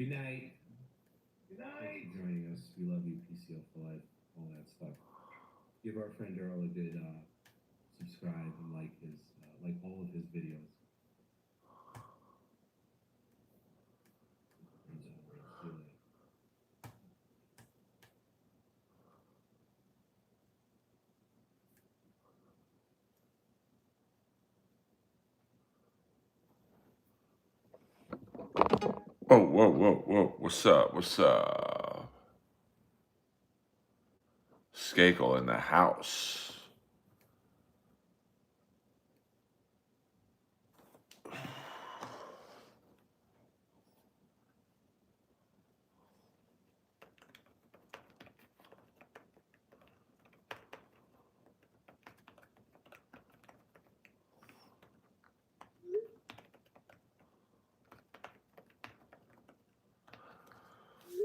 Good night. Good night. Thanks for joining us. We love you, PCO for life, all that stuff. Give our friend Earl a good subscribe and like all of his videos. See you later. Whoa, whoa, whoa, whoa. What's up? What's up? Skakel in the house.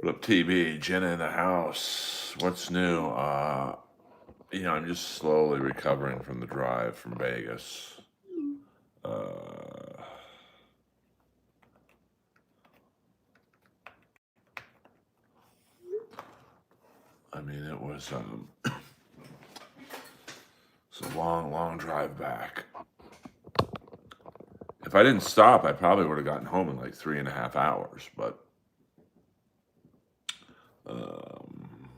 What up, TB? Jenna in the house. What's new? I'm just slowly recovering from the drive from Vegas. Uh, I mean, it's a long, long drive back. If I didn't stop, I probably would have gotten home in like 3.5 hours, um,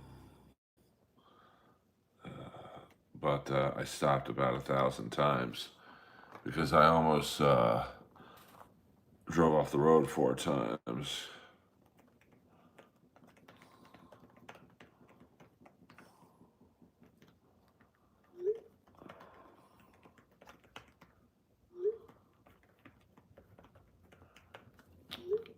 I stopped about 1,000 times because I almost drove off the road 4 times.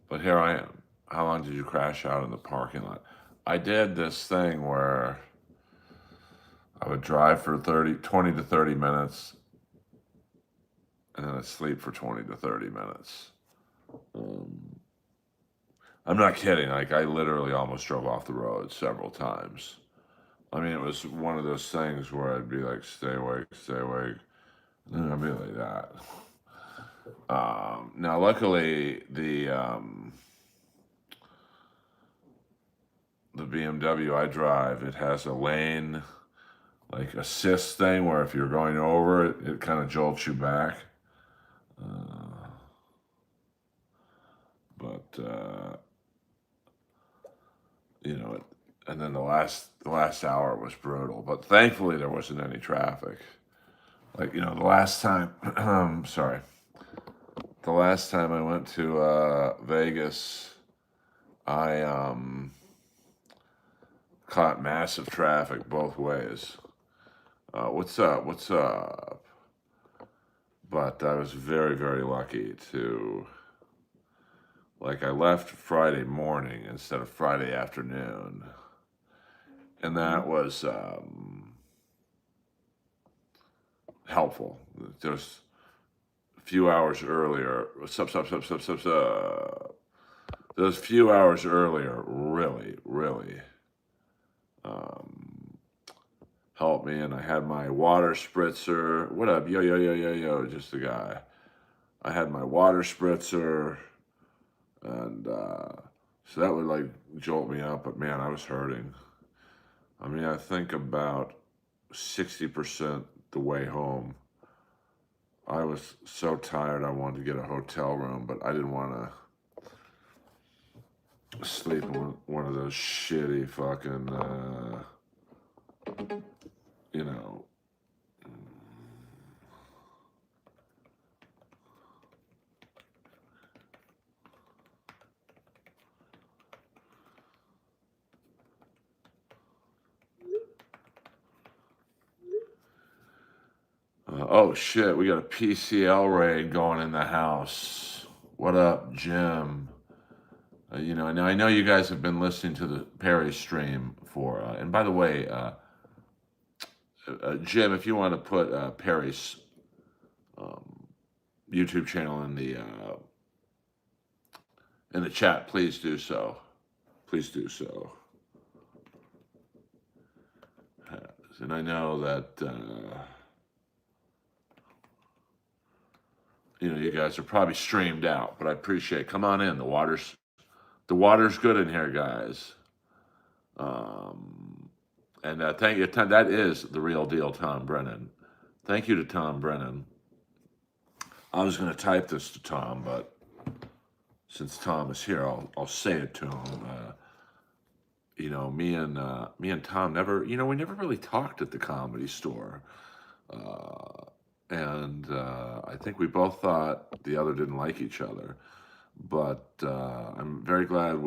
But here I am. How long did you crash out in the parking lot? I did this thing where I would drive for 20 to 30 minutes, and then I'd sleep for 20 to 30 minutes. I'm not kidding. Like, I literally almost drove off the road several times. I mean, it was one of those things where I'd be like, stay awake, stay awake. And then I'd be like that. Now, luckily, the BMW I drive, it has a lane like assist thing where if you're going over it, it kind of jolts you back. But and then the last hour was brutal. But thankfully there wasn't any traffic. Like the last time, sorry, the last time I went to Vegas, I caught massive traffic both ways. What's up? What's up? But I was very, very lucky to, like, I left Friday morning instead of Friday afternoon. And that was helpful. Just a few hours earlier, those few hours earlier really, really helped me. And I had my water spritzer. What up? Yo, yo, yo, yo, yo, just a guy. I had my water spritzer, and so that would like jolt me up. But man, I was hurting. I mean, I think about 60% the way home. I was so tired I wanted to get a hotel room, but I didn't want to sleep in one of those shitty fucking, you know, oh shit, we got a PCL raid going in the house. What up, Jim? Now I know you guys have been listening to the Perry stream and by the way, Jim, if you want to put Perry's YouTube channel in the chat, please do so. Please do so. And I know that you guys are probably streamed out, but I appreciate it. Come on in. The The water's good in here, guys. And thank you. That is the real deal, Tom Brennan. Thank you to Tom Brennan. I was going to type this to Tom, but since Tom is here, I'll say it to him. Me and Tom never, we never really talked at the Comedy Store, and I think we both thought the other didn't like each other. But I'm very glad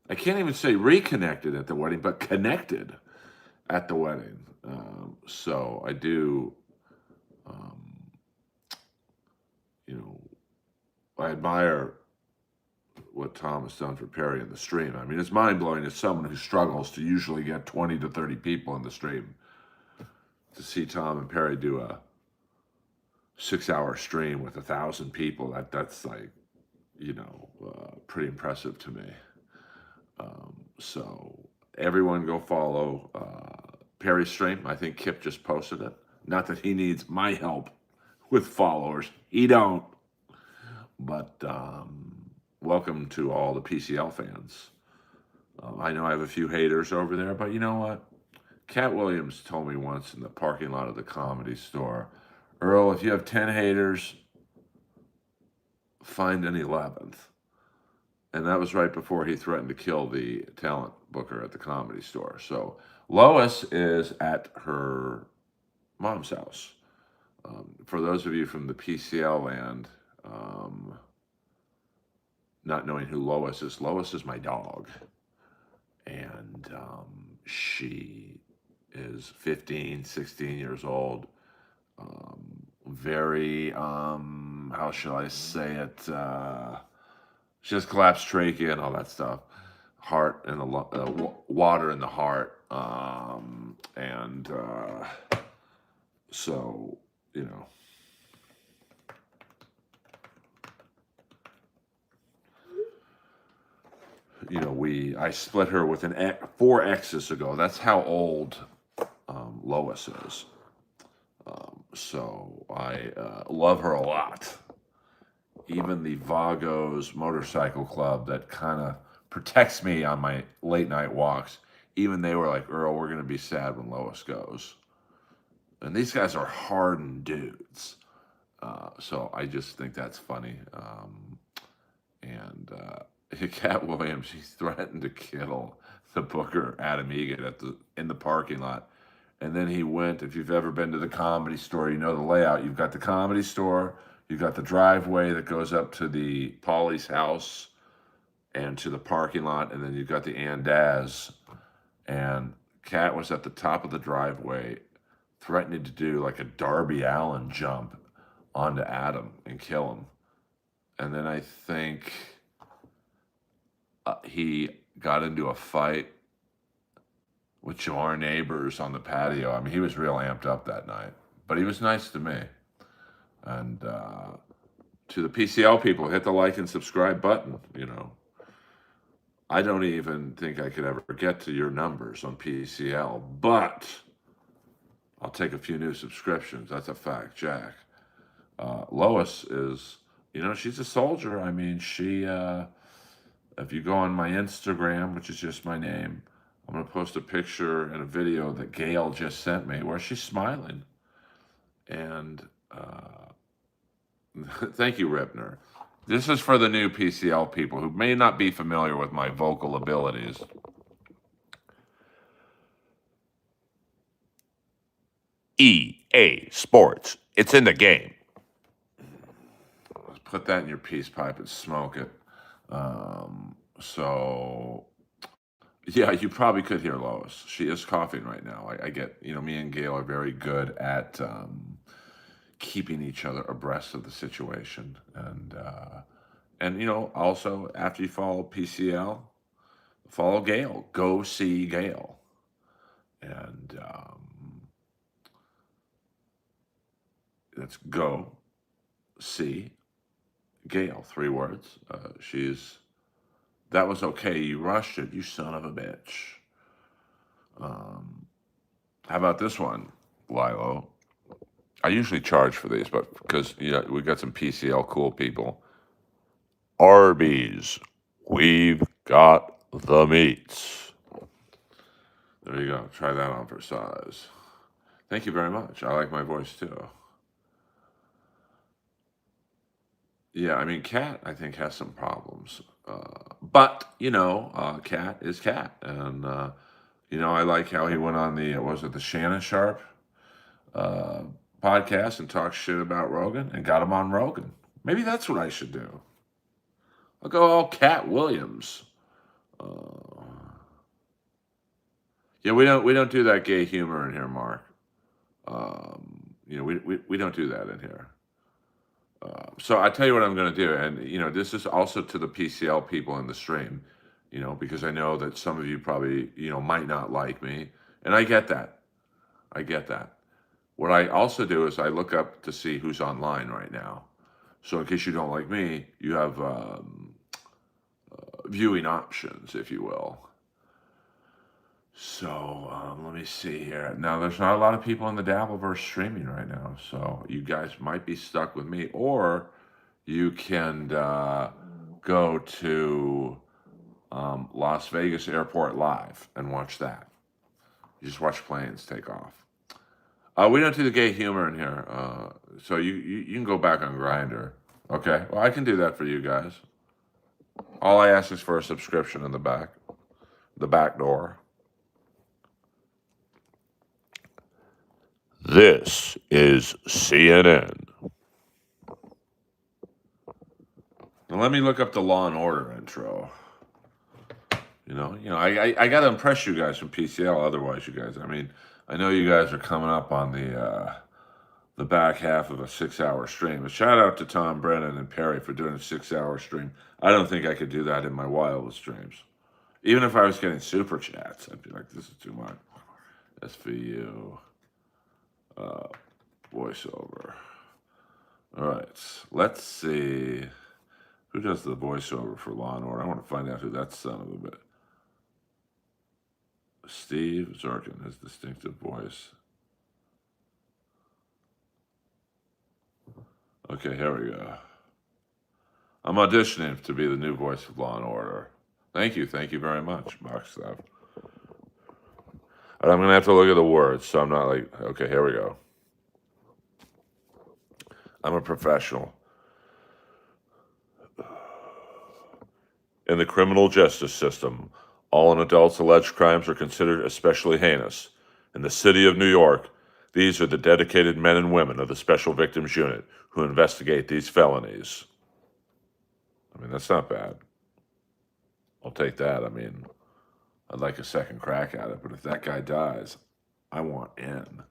I can't even say reconnected at the wedding, but connected at the wedding. So I do, um, I admire what Tom has done for Perry in the stream. I mean, it's mind-blowing as someone who struggles to usually get 20 to 30 people in the stream. To see Tom and Perry do a 6-hour stream with 1,000 people, that's like, pretty impressive to me. So everyone go follow Perry's stream. I think Kip just posted it. Not that he needs my help with followers. He don't. But welcome to all the PCL fans. I know I have a few haters over there, but you know what? Cat Williams told me once in the parking lot of the Comedy Store, Earl, if you have 10 haters, find an 11th. And that was right before he threatened to kill the talent booker at the Comedy Store. So Lois is at her mom's house. For those of you from the PCL land, not knowing who Lois is my dog. And she is 15, 16 years old. Very, how shall I say it? She has collapsed trachea and all that stuff. Heart and water in the heart. So, I split her with 4 exes ago. That's how old Lois is. So I love her a lot. Even the Vagos Motorcycle Club that kind of protects me on my late night walks, even they were like, Earl, we're going to be sad when Lois goes. And these guys are hardened dudes. So I just think that's funny. Cat Williams, she threatened to kill the booker, Adam Egan, in the parking lot. And then he went, if you've ever been to the Comedy Store, you know the layout. You've got the Comedy Store, you've got the driveway that goes up to the Pauly's house and to the parking lot, and then you've got the Andaz. And Cat was at the top of the driveway, threatening to do like a Darby Allin jump onto Adam and kill him. And then I think he got into a fight with our neighbors on the patio. I mean, he was real amped up that night, but he was nice to me. And to the PCL people, hit the like and subscribe button. I don't even think I could ever get to your numbers on PCL, but I'll take a few new subscriptions. That's a fact, Jack. Lois is, she's a soldier. I mean, she, if you go on my Instagram, which is just my name, I'm going to post a picture and a video that Gail just sent me where she's smiling. And thank you, Ripner. This is for the new PCL people who may not be familiar with my vocal abilities. EA Sports. It's in the game. Let's put that in your peace pipe and smoke it. Yeah, you probably could hear Lois. She is coughing right now. I get, me and Gail are very good at keeping each other abreast of the situation. And also, after you follow PCL, follow Gail. Go see Gail. And that's go see Gail. 3 words. That was okay. You rushed it, you son of a bitch. How about this one, Lilo? I usually charge for these, but because we got some PCL cool people. Arby's We've got the meats. There you go. Try that on for size. Thank you very much. I like my voice too. Yeah, I mean, Cat, I think, has some problems. But, Cat is Cat. And, I like how he went on the, was it the Shannon Sharp uh, podcast and talked shit about Rogan and got him on Rogan. Maybe that's what I should do. I'll go all Cat Williams. Uh, yeah, we don't do that gay humor in here, Mark. We don't do that in here. So I tell you what I'm going to do, and this is also to the PCL people in the stream, because I know that some of you probably might not like me, and I get that. I get that. What I also do is I look up to see who's online right now. So in case you don't like me, you have viewing options, if you will. So let me see here. Now, there's not a lot of people in the Dabbleverse streaming right now, so you guys might be stuck with me, or you can go to Las Vegas Airport Live and watch that. You just watch planes take off. We don't do the gay humor in here, so you can go back on Grindr. Okay, well, I can do that for you guys. All I ask is for a subscription in the back door. This is CNN. Now let me look up the Law and Order intro. I got to impress you guys from PCL. Otherwise, you guys, I know you guys are coming up on the back half of a 6-hour stream. But shout out to Tom Brennan and Perry for doing a 6-hour stream. I don't think I could do that in my wildest streams. Even if I was getting super chats, I'd be like, this is too much. SVU. Voiceover. All right. Let's see. Who does the voiceover for Law and Order? I want to find out who that son of a bit. Steve Zirkin, his distinctive voice. Okay, here we go. I'm auditioning to be the new voice of Law and Order. Thank you very much, Box Stuff. And I'm going to have to look at the words, so I'm not like, okay, here we go. I'm a professional. In the criminal justice system, all an adult's alleged crimes are considered especially heinous. In the city of New York, these are the dedicated men and women of the Special Victims Unit who investigate these felonies. That's not bad. I'll take that. I'd like a second crack at it, but if that guy dies, I want in.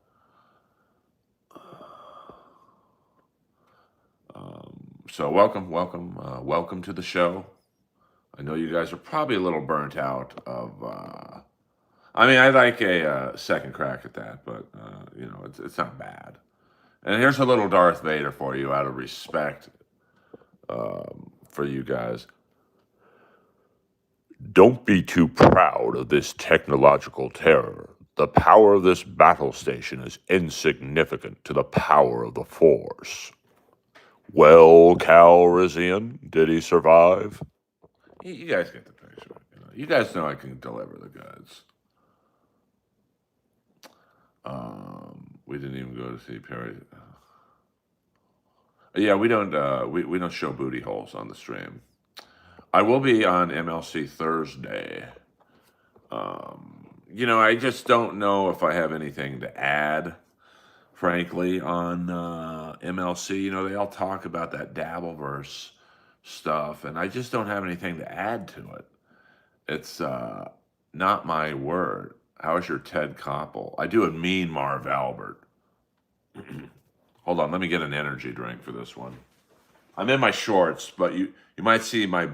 So welcome to the show. I know you guys are probably a little burnt out of. I'd like a second crack at that, but it's not bad. And here's a little Darth Vader for you, out of respect for you guys. Don't be too proud of this technological terror. The power of this battle station is insignificant to the power of the Force. Well, Calrissian, did he survive? You guys get the picture. You guys know I can deliver the goods. We didn't even go to see Perry. Yeah, we don't show booty holes on the stream. I will be on MLC Thursday. I just don't know if I have anything to add, frankly, on MLC. They all talk about that Dabbleverse stuff, and I just don't have anything to add to it. It's not my word. How's your Ted Koppel? I do a mean Marv Albert. Hold on, let me get an energy drink for this one. I'm in my shorts, but you might see my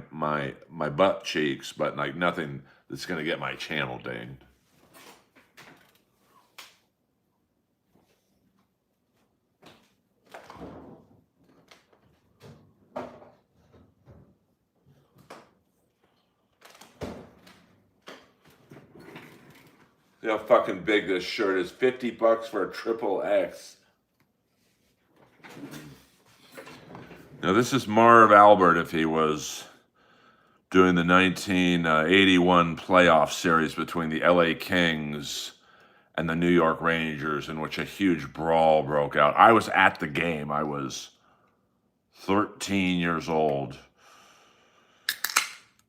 butt cheeks, but like nothing that's gonna get my channel dinged. See how fucking big this shirt is. $50 for a XXX. Now this is Marv Albert if he was during the 1981 playoff series between the LA Kings and the New York Rangers, in which a huge brawl broke out. I was at the game. I was 13 years old.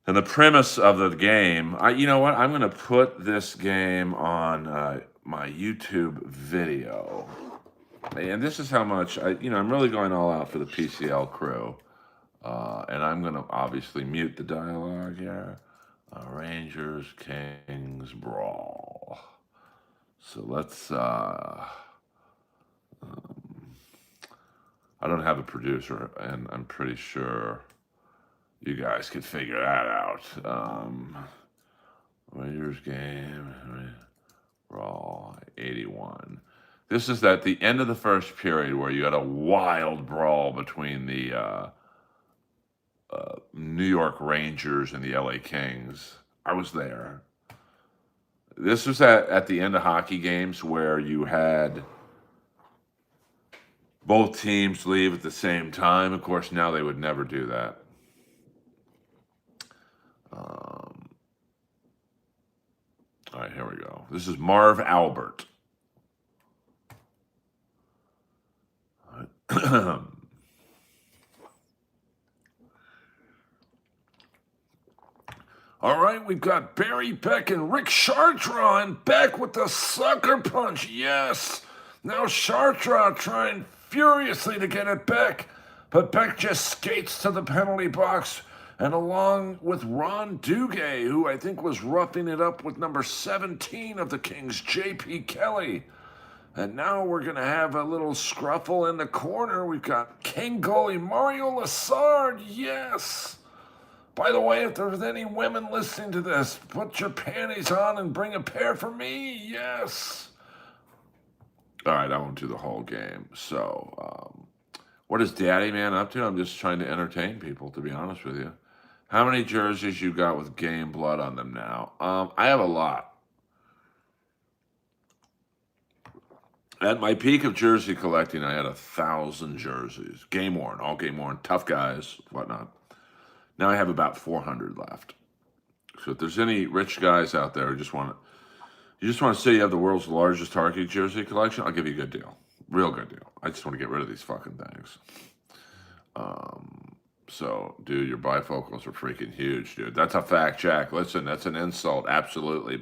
And the premise of the game, you know what? I'm going to put this game on my YouTube video. And this is how much, I'm really going all out for the PCL crew. And I'm going to obviously mute the dialogue here. Rangers, Kings, brawl. So let's, I don't have a producer, and I'm pretty sure you guys could figure that out. Rangers game, brawl, 81. This is at the end of the first period where you had a wild brawl between the New York Rangers and the LA Kings. I was there. This was at the end of hockey games where you had both teams leave at the same time. Of course, now they would never do that. All right, here we go. This is Marv Albert. All right, we've got Barry Beck and Rick Chartrand, and Beck with the sucker punch. Yes. Now Chartrand trying furiously to get at Beck, but Beck just skates to the penalty box, and along with Ron Duguay, who I think was roughing it up with number 17 of the Kings, J.P. Kelly. And now we're going to have a little scruffle in the corner. We've got King goalie Mario Lassard. Yes. By the way, if there's any women listening to this, put your panties on and bring a pair for me. Yes. All right, I won't do the whole game. So, what is Daddy Man up to? I'm just trying to entertain people, to be honest with you. How many jerseys you got with game blood on them now? I have a lot. At my peak of jersey collecting, I had 1,000 jerseys. Game worn, all game worn, tough guys, whatnot. Now I have about 400 left. So if there's any rich guys out there who just want to say you have the world's largest hockey jersey collection, I'll give you a good deal. Real good deal. I just want to get rid of these fucking things. So, dude, your bifocals are freaking huge, dude. That's a fact, Jack. Listen, that's an insult, absolutely.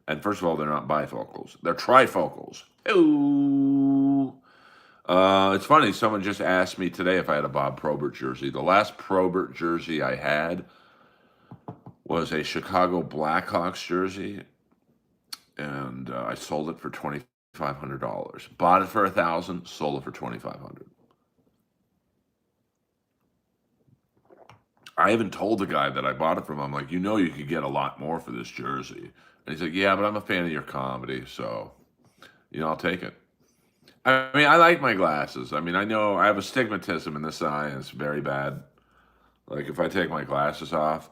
And first of all, they're not bifocals. They're trifocals. Ooh. It's funny, someone just asked me today if I had a Bob Probert jersey. The last Probert jersey I had was a Chicago Blackhawks jersey, and I sold it for $2,500. Bought it for $1,000, sold it for $2,500. I even told the guy that I bought it from. I'm like, you could get a lot more for this jersey. And he's like, yeah, but I'm a fan of your comedy, so, I'll take it. I mean, I like my glasses. I mean, I know I have astigmatism in this eye, and it's very bad. Like, if I take my glasses off,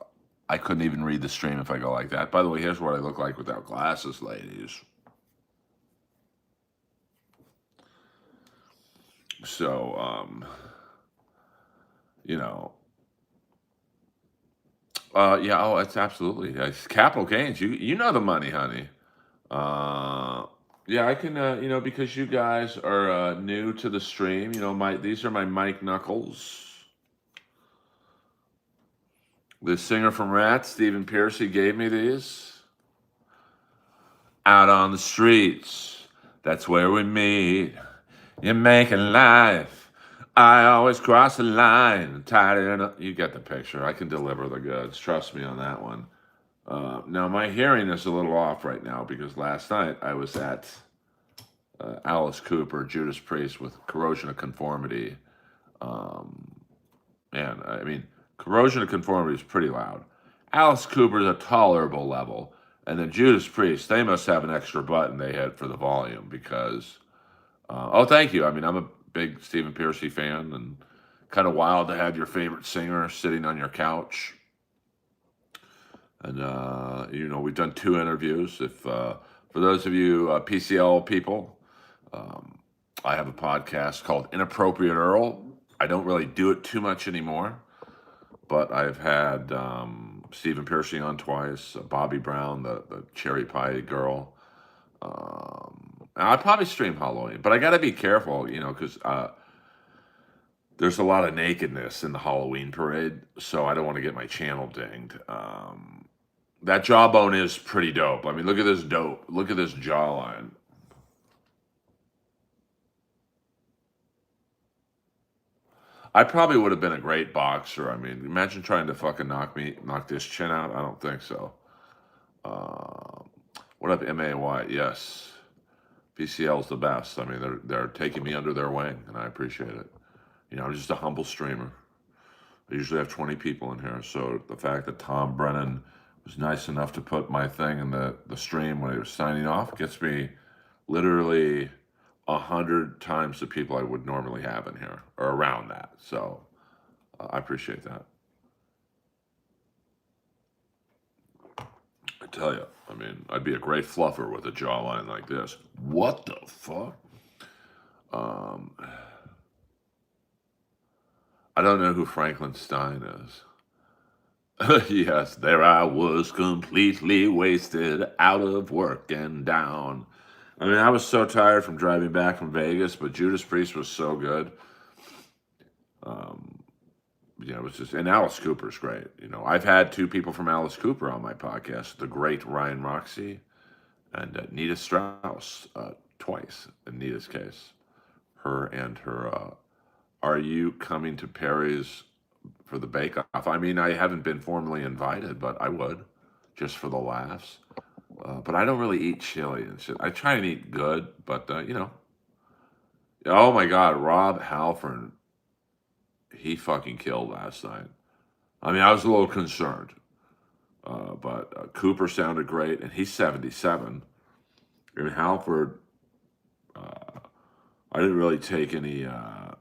I couldn't even read the stream if I go like that. By the way, here's what I look like without glasses, ladies. So, yeah, it's absolutely. It's capital gains. You know the money, honey. Yeah, I can, because you guys are new to the stream, these are my Mike Knuckles. The singer from Rats, Stephen Piercy, gave me these. Out on the streets, that's where we meet. You're making life. I always cross the line. You get the picture. I can deliver the goods. Trust me on that one. Now, my hearing is a little off right now because last night I was at Alice Cooper, Judas Priest with Corrosion of Conformity. And, I mean, Corrosion of Conformity is pretty loud. Alice Cooper is a tolerable level. And then Judas Priest, they must have an extra button they hit for the volume because... oh, thank you. I mean, I'm a big Stephen Piercy fan and kind of wild to have your favorite singer sitting on your couch. And, we've done 2 interviews. If for those of you PCL people, I have a podcast called Inappropriate Earl. I don't really do it too much anymore, but I've had Stephen Piercy on twice. Bobby Brown, the cherry pie girl. I'd probably stream Halloween, but I got to be careful, because there's a lot of nakedness in the Halloween parade, so I don't want to get my channel dinged. That jawbone is pretty dope. I mean, look at this dope. Look at this jawline. I probably would have been a great boxer. I mean, imagine trying to fucking knock this chin out. I don't think so. What up, MAY? Yes, PCL's the best. I mean, they're taking me under their wing, and I appreciate it. I'm just a humble streamer. I usually have 20 people in here, so the fact that Tom Brennan was nice enough to put my thing in the stream when he was signing off gets me literally 100 times the people I would normally have in here, or around that. So I appreciate that. I tell you, I mean, I'd be a great fluffer with a jawline like this. What the fuck? I don't know who Franklin Stein is. Yes, there I was, completely wasted, out of work and down. I mean, I was so tired from driving back from Vegas, but Judas Priest was so good. It was just, and Alice Cooper's great. I've had 2 people from Alice Cooper on my podcast, the great Ryan Roxy and Nita Strauss, twice in Nita's case. Her and her, are you coming to Perry's for the bake-off? I mean, I haven't been formally invited, but I would, just for the laughs. But I don't really eat chili and shit. I try and eat good, but, Oh, my God, Rob Halford, he fucking killed last night. I mean, I was a little concerned. But Cooper sounded great, and he's 77. And Halford, I didn't really take any... I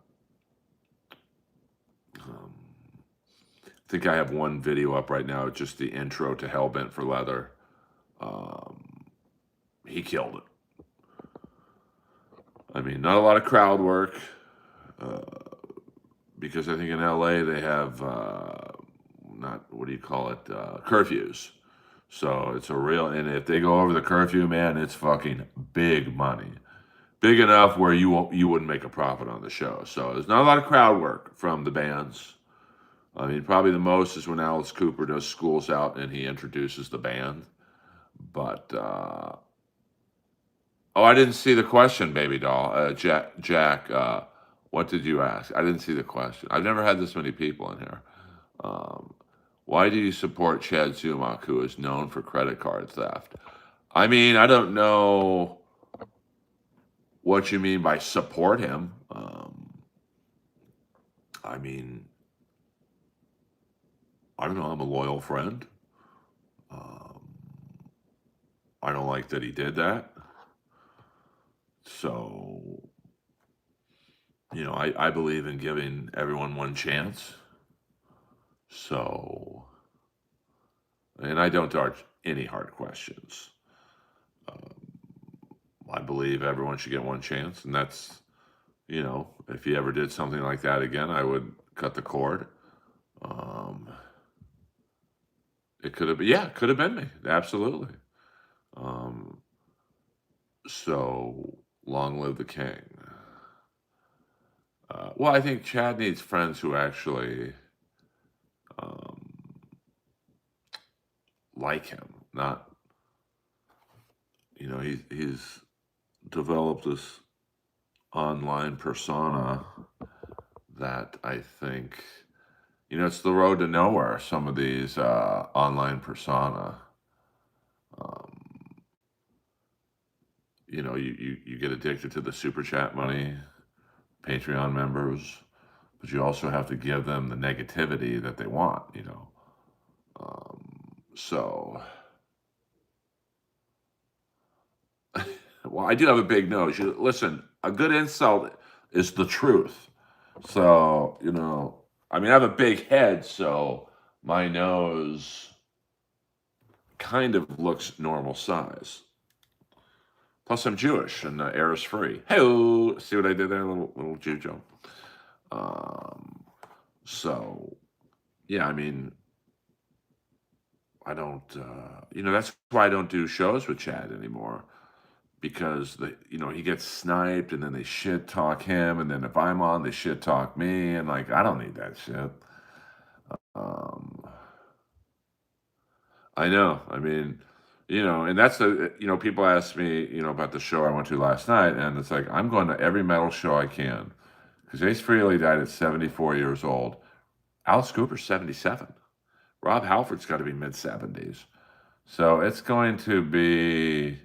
think I have one video up right now, just the intro to Hellbent for Leather. He killed it. I mean, not a lot of crowd work, because I think in LA they have, curfews. So it's a real, and if they go over the curfew, man, it's fucking big money. Big enough where you wouldn't make a profit on the show. So there's not a lot of crowd work from the bands. I mean, probably the most is when Alice Cooper does Schools Out and he introduces the band. But, I didn't see the question, baby doll. Jack, what did you ask? I didn't see the question. I've never had this many people in here. Why do you support Chad Zumock, who is known for credit card theft? I mean, I don't know what you mean by support him. I mean, I don't know. I'm a loyal friend. I don't like that he did that. So, I believe in giving everyone one chance. So, and I don't dodge any hard questions. I believe everyone should get one chance, and that's, if he ever did something like that again, I would cut the cord. It could have been me, absolutely. So long live the king. Well, I think Chad needs friends who actually like him, not, he's developed this online persona that I think, it's the road to nowhere, some of these online persona. You get addicted to the super chat money, Patreon members, but you also have to give them the negativity that they want, So, well, I do have a big nose. Listen, a good insult is the truth. So, I mean, I have a big head, so my nose kind of looks normal size. Plus, I'm Jewish, and air is free. Hey, see what I did there? A little Jew joke. So, yeah, I mean, I don't, that's why I don't do shows with Chad anymore because he gets sniped and then they shit talk him. And then if I'm on, they shit talk me. And like, I don't need that shit. Um, I know. I mean, and that's people ask me, about the show I went to last night. And it's like, I'm going to every metal show I can because Ace Frehley died at 74 years old. Alice Cooper's 77. Rob Halford's got to be mid 70s. So it's going to be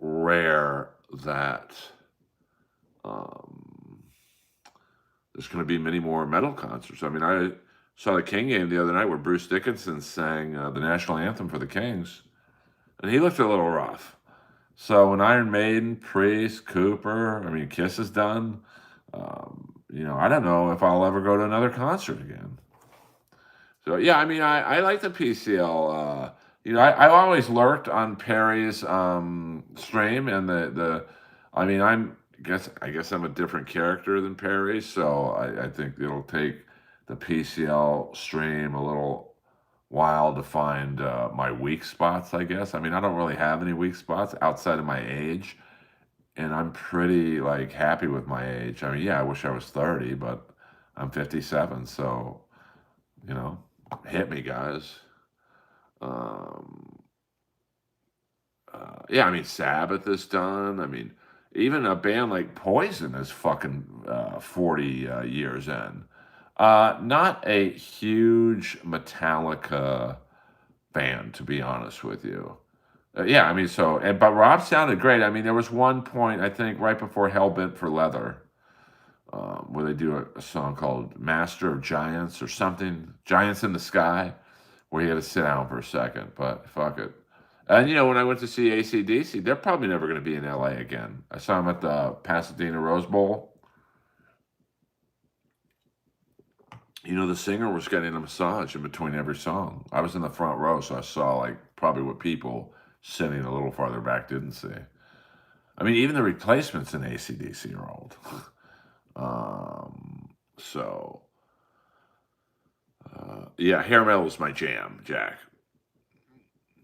rare that um, there's going to be many more metal concerts. I mean, I saw the King game the other night where Bruce Dickinson sang the national anthem for the Kings, and he looked a little rough. So when Iron Maiden, Priest, Cooper, I mean, Kiss is done, I don't know if I'll ever go to another concert again. So yeah, I mean, I like the PCL. I've always lurked on Perry's stream, and I mean, I guess I'm a different character than Perry, so I think it'll take the PCL stream a little while to find my weak spots. I guess. I mean, I don't really have any weak spots outside of my age, and I'm pretty like happy with my age. I mean, yeah, I wish I was 30, but I'm 57, so hit me, guys. Um, yeah, I mean, Sabbath is done. I mean, even a band like Poison is fucking 40 years in. Not a huge Metallica fan, to be honest with you. Yeah, I mean, but Rob sounded great. I mean, there was one point, I think, right before Hellbent for Leather, where they do a song called Master of Giants or something, Giants in the Sky, where he had to sit down for a second, but fuck it. And when I went to see AC/DC, they're probably never going to be in LA again. I saw them at the Pasadena Rose Bowl. The singer was getting a massage in between every song. I was in the front row, so I saw like probably what people sitting a little farther back didn't see. I mean, even the replacements in AC/DC are old. So yeah, hair metal is my jam, Jack.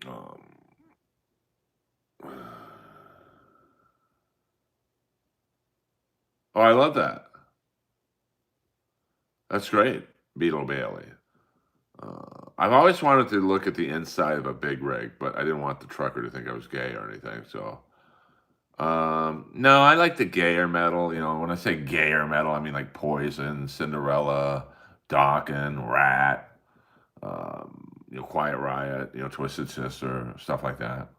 Um, oh, I love that. That's great, Beetle Bailey. I've always wanted to look at the inside of a big rig, but I didn't want the trucker to think I was gay or anything. So, no, I like the gayer metal. When I say gayer metal, I mean like Poison, Cinderella, Dokken, Rat, Quiet Riot, Twisted Sister, stuff like that.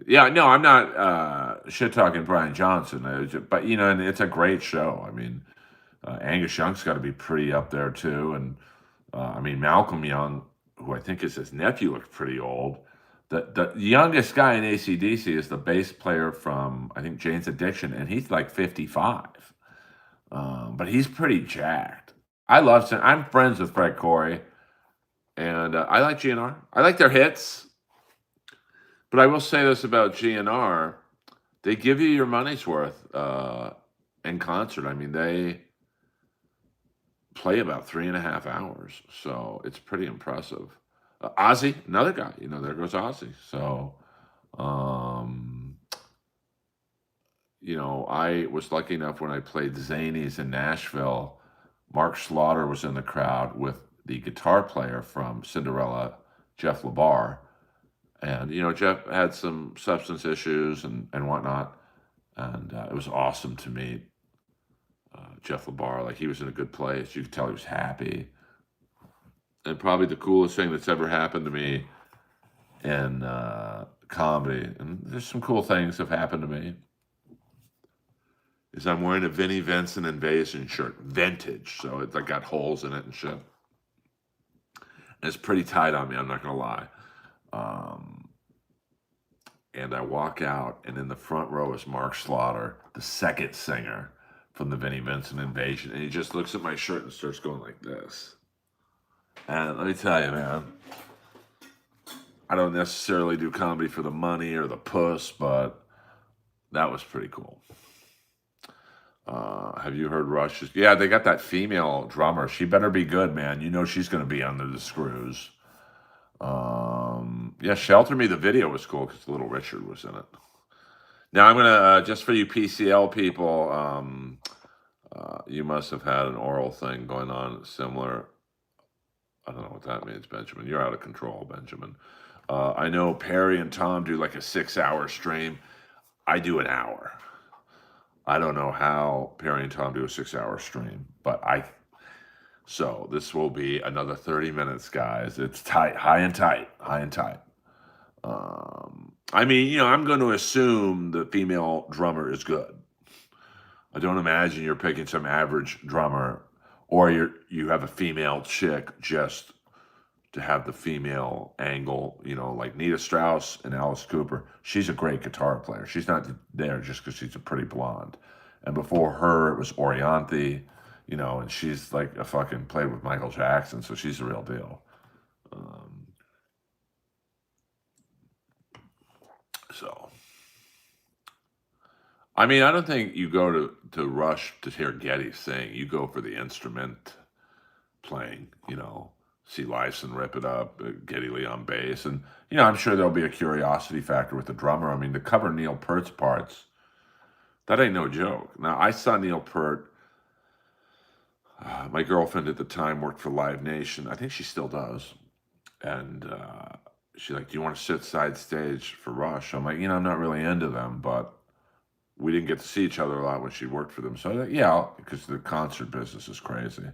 Yeah, no, I'm not shit talking Brian Johnson, but and it's a great show. I mean, Angus Young's got to be pretty up there too, and I mean Malcolm Young, who I think is his nephew, looks pretty old. The youngest guy in AC/DC is the bass player from I think Jane's Addiction, and he's like 55, but he's pretty jacked. I'm friends with Fred Corey, and I like GNR. I like their hits. But I will say this about GNR, they give you your money's worth in concert. I mean, they play about 3.5 hours, so it's pretty impressive. Ozzy, another guy, there goes Ozzy. So, I was lucky enough when I played Zanies in Nashville, Mark Slaughter was in the crowd with the guitar player from Cinderella, Jeff LaBar. And, Jeff had some substance issues and whatnot. And it was awesome to meet Jeff LaBar. Like, he was in a good place. You could tell he was happy. And probably the coolest thing that's ever happened to me in comedy, and there's some cool things have happened to me, is I'm wearing a Vinnie Vincent Invasion shirt. Vintage. So it's like got holes in it and shit. And it's pretty tight on me, I'm not going to lie. And I walk out, and in the front row is Mark Slaughter, the second singer from the Vinnie Vincent Invasion. And he just looks at my shirt and starts going like this. And let me tell you, man, I don't necessarily do comedy for the money or the puss, but that was pretty cool. Have you heard Rush? Yeah, they got that female drummer. She better be good, man. She's going to be under the screws. Yeah, Shelter Me, the video was cool because Little Richard was in it. Now I'm gonna just for you PCL people, you must have had an oral thing going on similar. I don't know what that means, Benjamin. You're out of control, Benjamin. I know Perry and Tom do like a 6-hour stream. I do an hour. I don't know how Perry and Tom do a 6-hour stream, but so this will be another 30 minutes, guys. It's tight, high and tight, high and tight. I mean, I'm going to assume the female drummer is good. I don't imagine you're picking some average drummer, or you have a female chick just to have the female angle. Like Nita Strauss and Alice Cooper. She's a great guitar player. She's not there just because she's a pretty blonde. And before her, it was Orianthi, and she's like a fucking played with Michael Jackson, so she's the real deal. So, I mean, I don't think you go to Rush to hear Geddy sing. You go for the instrument playing, see Lyson rip it up, Geddy Lee on bass. And, I'm sure there'll be a curiosity factor with the drummer. I mean, to cover Neil Peart's parts, that ain't no joke. Now, I saw Neil Peart. My girlfriend at the time worked for Live Nation. I think she still does. And she's like, do you want to sit side stage for Rush? I'm like, I'm not really into them, but we didn't get to see each other a lot when she worked for them. So, yeah, because the concert business is crazy.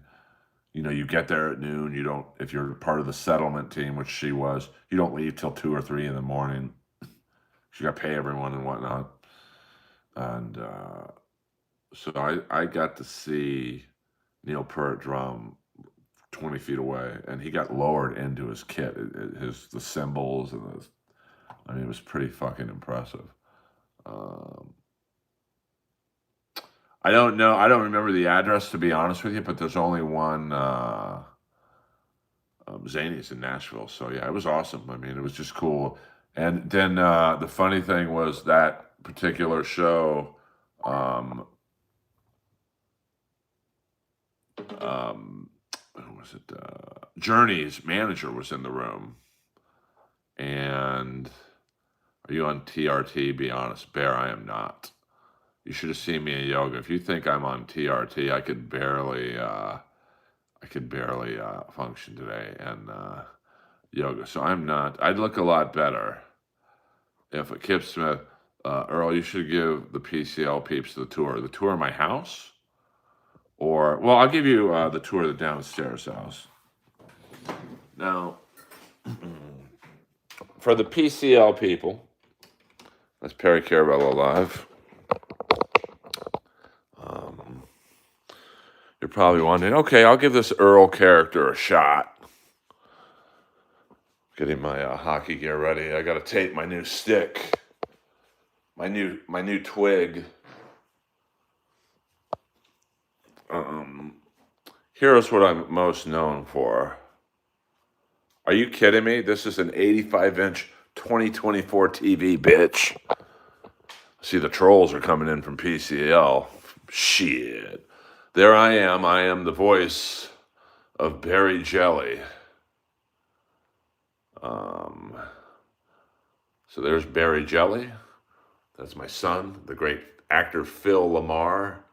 You get there at noon. If you're part of the settlement team, which she was, you don't leave till 2 or 3 in the morning. You got to pay everyone and whatnot. And so I got to see Neil Peart drum 20 feet away, and he got lowered into his kit, the cymbals, and it was pretty fucking impressive. I don't know. I don't remember the address, to be honest with you, but there's only one Zanies in Nashville. So, yeah, it was awesome. It was just cool. And then the funny thing was that particular show, who was it? Journey's manager was in the room. And are you on TRT? Be honest, Bear, I am not. You should have seen me in yoga. If you think I'm on TRT, I could barely function today in yoga. So I'm not. I'd look a lot better if Kip Smith, Earl, you should give the PCL peeps the tour of my house, well, I'll give you the tour of the downstairs house. Now, for the PCL people, that's Perry Caravello Live. You're probably wondering, okay, I'll give this Earl character a shot. Getting my hockey gear ready. I got to tape my new stick, my new twig. Here's what I'm most known for. Are you kidding me? This is an 85-inch 2024 TV, bitch. See, the trolls are coming in from PCL. Shit. There I am. I am the voice of Barry Jelly. So there's Barry Jelly. That's my son, the great actor Phil Lamar.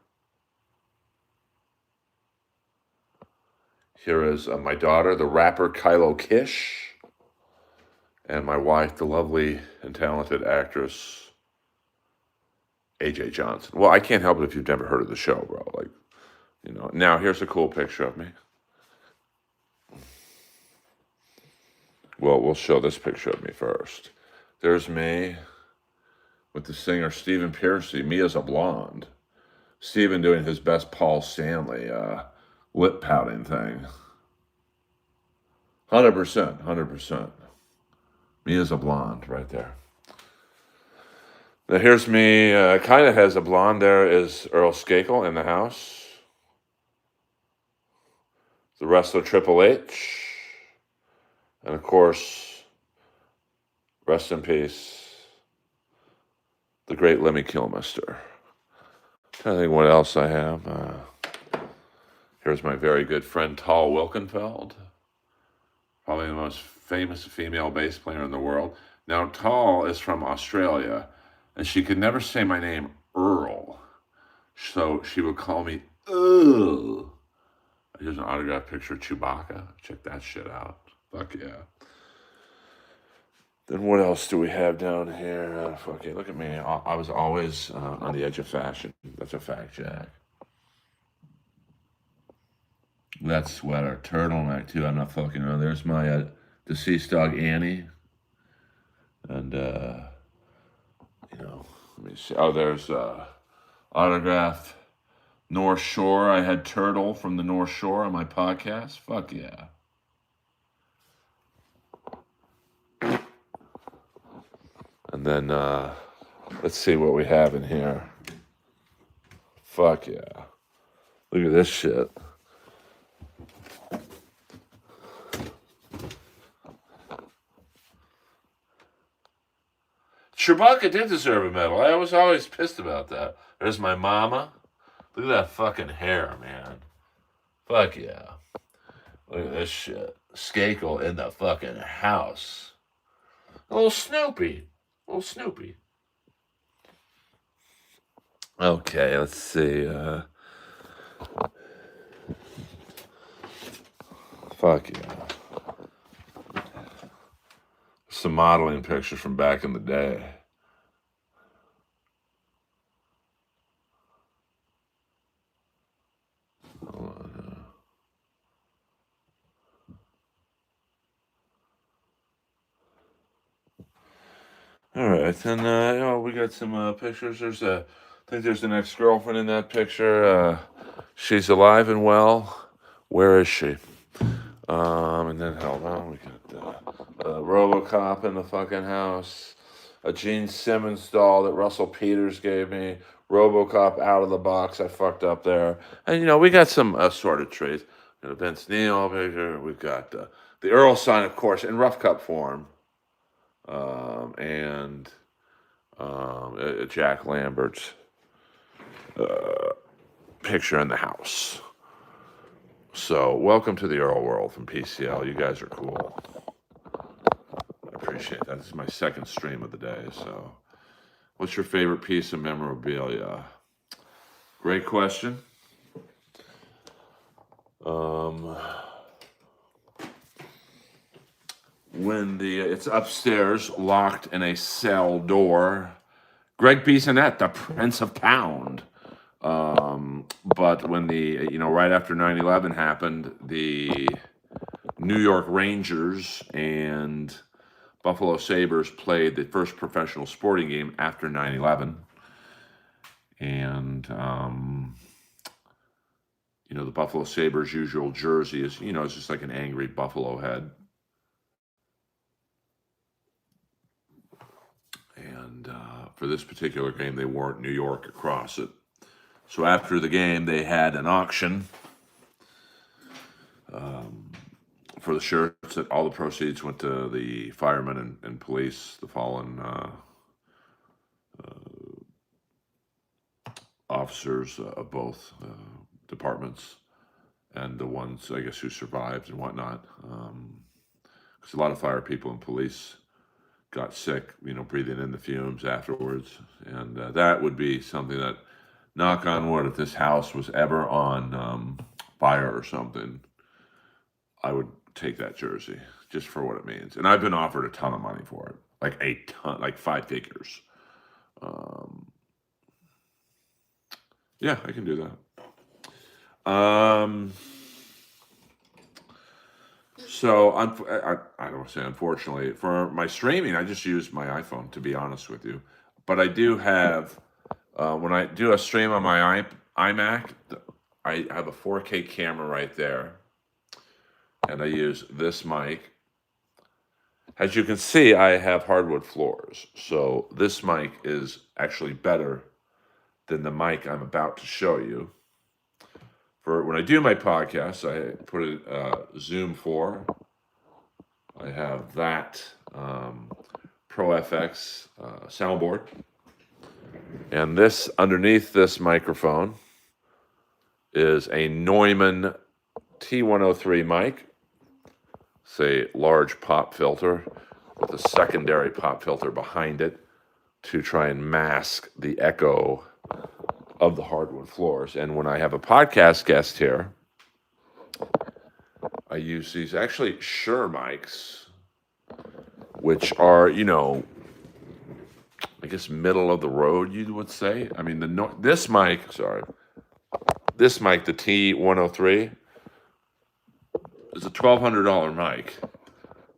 Here is my daughter, the rapper Kylo Kish. And my wife, the lovely and talented actress AJ Johnson. Well, I can't help it if you've never heard of the show, bro. Now here's a cool picture of me. Well, we'll show this picture of me first. There's me with the singer Stephen Pearcy, me as a blonde. Stephen doing his best Paul Stanley lip pouting thing. 100%. Me as a blonde right there. Now here's me, kind of has a blonde. There is Earl Skakel in the house. The wrestler Triple H. And of course, rest in peace, the great Lemmy Kilmister. Trying to think what else I have. Here's my very good friend Tal Wilkenfeld. Probably the most famous female bass player in the world. Now, Tall is from Australia, and she could never say my name, Earl. So she would call me Earl. Here's an autographed picture of Chewbacca. Check that shit out. Fuck yeah. Then what else do we have down here? Fucking look at me. I was always on the edge of fashion. That's a fact, Jack. That sweater, turtleneck too. I'm not fucking around. There's my deceased dog Annie, and let me see. Oh, there's autographed North Shore. I had Turtle from the North Shore on my podcast. Fuck yeah. And then let's see what we have in here. Fuck yeah. Look at this shit. Chewbacca did deserve a medal. I was always pissed about that. There's my mama. Look at that fucking hair, man. Fuck yeah. Look at this shit. Skakel in the fucking house. A little Snoopy. Okay, let's see. Fuck yeah. Some modeling pictures from back in the day. All right, and we got some pictures. I think there's an ex-girlfriend in that picture. She's alive and well. Where is she? And then hold on, we got RoboCop in the fucking house. A Gene Simmons doll that Russell Peters gave me. RoboCop out of the box. I fucked up there. And we got some assorted trees. Vince Neil picture. We've got the Earl sign, of course, in rough cut form. And Jack Lambert's picture in the house. So, welcome to the Earl world from PCL. You guys are cool. I appreciate that. This is my second stream of the day. So, what's your favorite piece of memorabilia? Great question. When it's upstairs, locked in a cell door. Greg Bissonette, the Prince of Pound. But when right after 9/11 happened, the New York Rangers and Buffalo Sabres played the first professional sporting game after 9/11. And, the Buffalo Sabres' usual jersey is, it's just like an angry buffalo head. And for this particular game, they wore New York across it. So after the game, they had an auction for the shirts. All the proceeds went to the firemen and police, the fallen officers of both departments, and the ones, I guess, who survived and whatnot. Because a lot of fire people and police got sick, breathing in the fumes afterwards. And that would be something that, knock on wood, if this house was ever on fire or something, I would take that jersey just for what it means. And I've been offered a ton of money for it, like a ton, like 5 figures. Yeah, I can do that. So I don't want to say unfortunately, for my streaming, I just use my iPhone, to be honest with you. But I do have, when I do a stream on my iMac, I have a 4K camera right there. And I use this mic. As you can see, I have hardwood floors. So this mic is actually better than the mic I'm about to show you. For when I do my podcast, I put it Zoom 4. I have that Pro FX soundboard. And this, underneath this microphone, is a Neumann T103 mic say, large pop filter with a secondary pop filter behind it to try and mask the echo of the hardwood floors. And when I have a podcast guest here, I use these actually Shure mics, which are, I guess middle of the road, you would say. I mean, this mic, the T103, is a $1,200 mic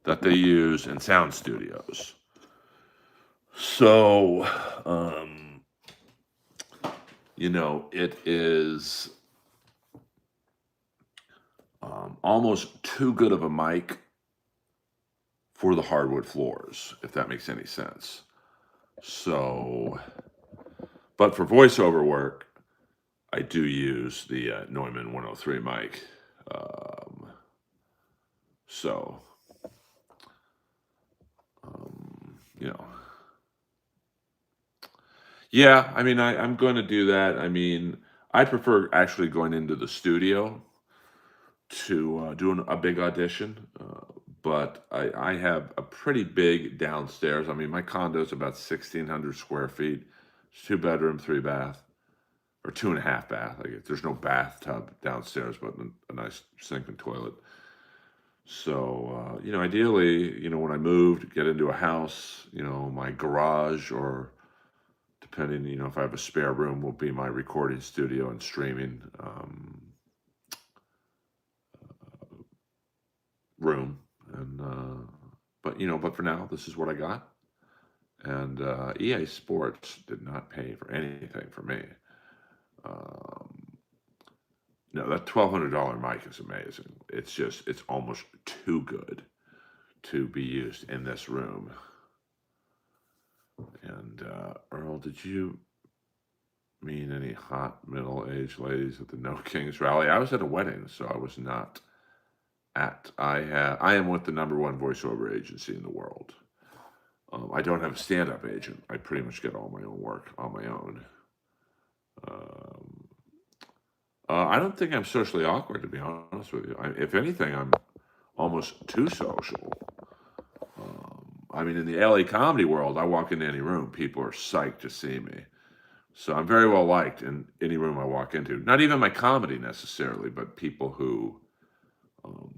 that they use in sound studios. So, it is almost too good of a mic for the hardwood floors, if that makes any sense. So, but for voiceover work, I do use the Neumann 103 mic. So, you know, yeah, I mean, I'm going to do that. I mean, I prefer actually going into the studio to do a big audition, but I have a pretty big downstairs. I mean, my condo is about 1,600 square feet. It's 2 bedroom, 3 bath, or 2.5 bath. I guess there's no bathtub downstairs, but a nice sink and toilet. So, ideally, when I moved, get into a house, my garage, or depending, if I have a spare room, will be my recording studio and streaming room. And, but for now, this is what I got. And EA Sports did not pay for anything for me. No, that $1,200 mic is amazing. It's almost too good to be used in this room. And Earl, did you meet any hot middle-aged ladies at the No Kings rally? I was at a wedding, so I was not at. I am with the #1 voiceover agency in the world. I don't have a stand-up agent. I pretty much get all my own work on my own. I don't think I'm socially awkward, to be honest with you. If anything, I'm almost too social. I mean, in the LA comedy world, I walk into any room, people are psyched to see me. So I'm very well liked in any room I walk into. Not even my comedy necessarily, but people who, I'm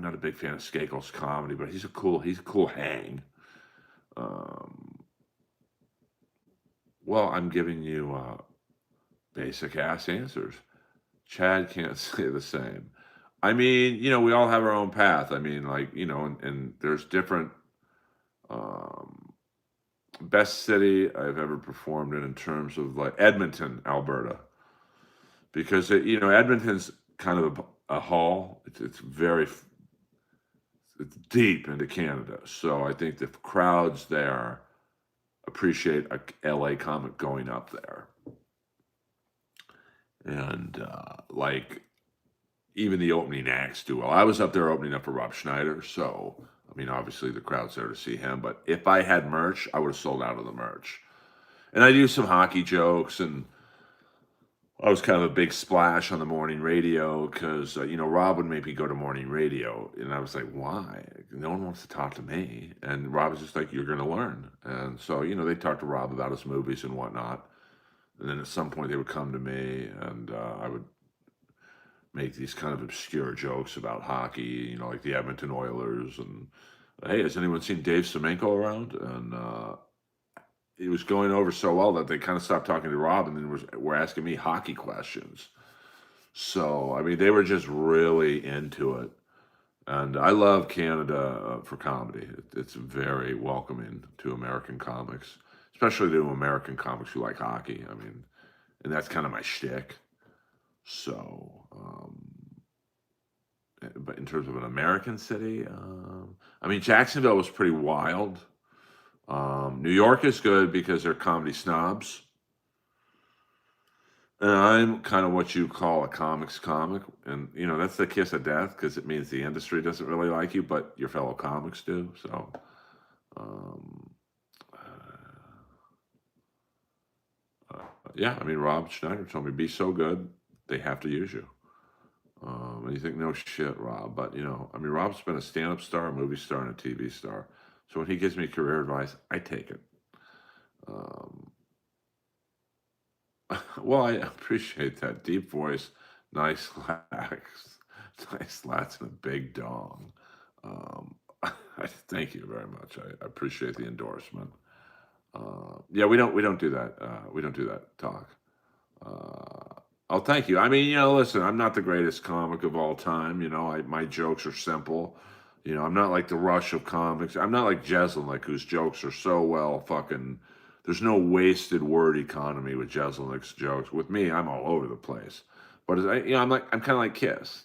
not a big fan of Skakel's comedy, but he's a cool hang. Well, I'm giving you basic ass answers. Chad can't say the same. I mean, we all have our own path. I mean, and there's different best city I've ever performed in terms of like Edmonton, Alberta, because Edmonton's kind of a haul. It's deep into Canada, so I think the crowds there appreciate a LA comic going up there, and even the opening acts do well. I was up there opening up for Rob Schneider, so I mean, obviously the crowd's there to see him. But if I had merch, I would have sold out of the merch. And I do some hockey jokes, and I was kind of a big splash on the morning radio because Rob would make me go to morning radio, and I was like, why? No one wants to talk to me. And Rob was just like, you're going to learn. And so they talked to Rob about his movies and whatnot. And then at some point they would come to me, and I would make these kind of obscure jokes about hockey, like the Edmonton Oilers. And hey, has anyone seen Dave Semenko around? And it was going over so well that they kind of stopped talking to Rob, and then were asking me hockey questions. So I mean, they were just really into it. And I love Canada for comedy. It's very welcoming to American comics, especially to American comics who like hockey. I mean, and that's kind of my shtick. So, but in terms of an American city, I mean, Jacksonville was pretty wild. New York is good because they're comedy snobs. And I'm kind of what you call a comics comic. And, that's the kiss of death because it means the industry doesn't really like you, but your fellow comics do. So, yeah, I mean, Rob Schneider told me, be so good, they have to use you. And you think, no shit, Rob. But, I mean, Rob's been a stand-up star, a movie star, and a TV star. So when he gives me career advice, I take it. Um, well, I appreciate that. Deep voice, nice slacks, nice slats, and a big dong. Um, thank you very much. I appreciate the endorsement. Yeah, we don't do that. We don't do that talk. Oh, thank you. I mean, listen, I'm not the greatest comic of all time. My jokes are simple. I'm not like the rush of comics. I'm not like Jeselnik, whose jokes are so well fucking. There's no wasted word economy with Jeselnik's jokes. With me, I'm all over the place. But I'm kind of like Kiss.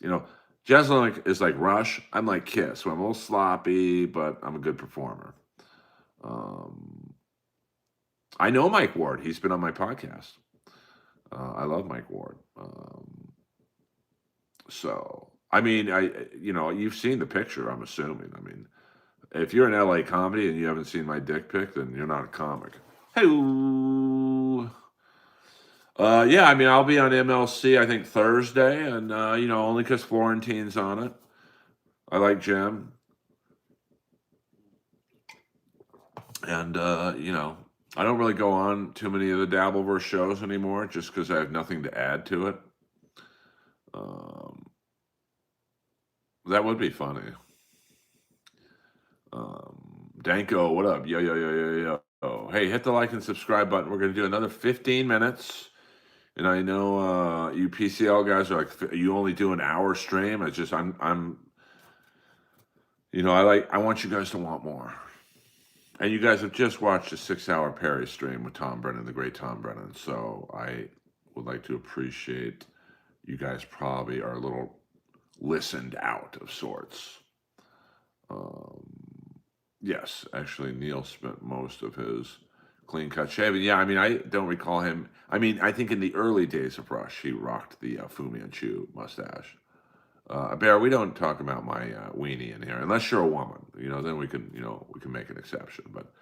Jeselnik is like Rush. I'm like Kiss. So I'm a little sloppy, but I'm a good performer. Um, I know Mike Ward. He's been on my podcast. I love Mike Ward. So, I mean, you've seen the picture, I'm assuming. I mean, if you're in LA comedy and you haven't seen my dick pic, then you're not a comic. Hello. Yeah, I mean, I'll be on MLC, I think, Thursday, and, only because Florentine's on it. I like Jim. And, I don't really go on too many of the Dabbleverse shows anymore just because I have nothing to add to it. That would be funny. Danko, what up? Yo, yo, yo, yo, yo. Oh, hey, hit the like and subscribe button. We're going to do another 15 minutes. And I know you PCL guys are like, you only do an hour stream. It's just, I want you guys to want more. And you guys have just watched a 6-hour Perry stream with Tom Brennan, the great Tom Brennan. So I would like to appreciate you guys probably are a little listened out of sorts. Yes, actually, Neil spent most of his clean cut shaving. Yeah, I mean, I don't recall him. I mean, I think in the early days of Rush, he rocked the Fu Manchu mustache. Bear, we don't talk about my weenie in here unless you're a woman. Then we can make an exception. But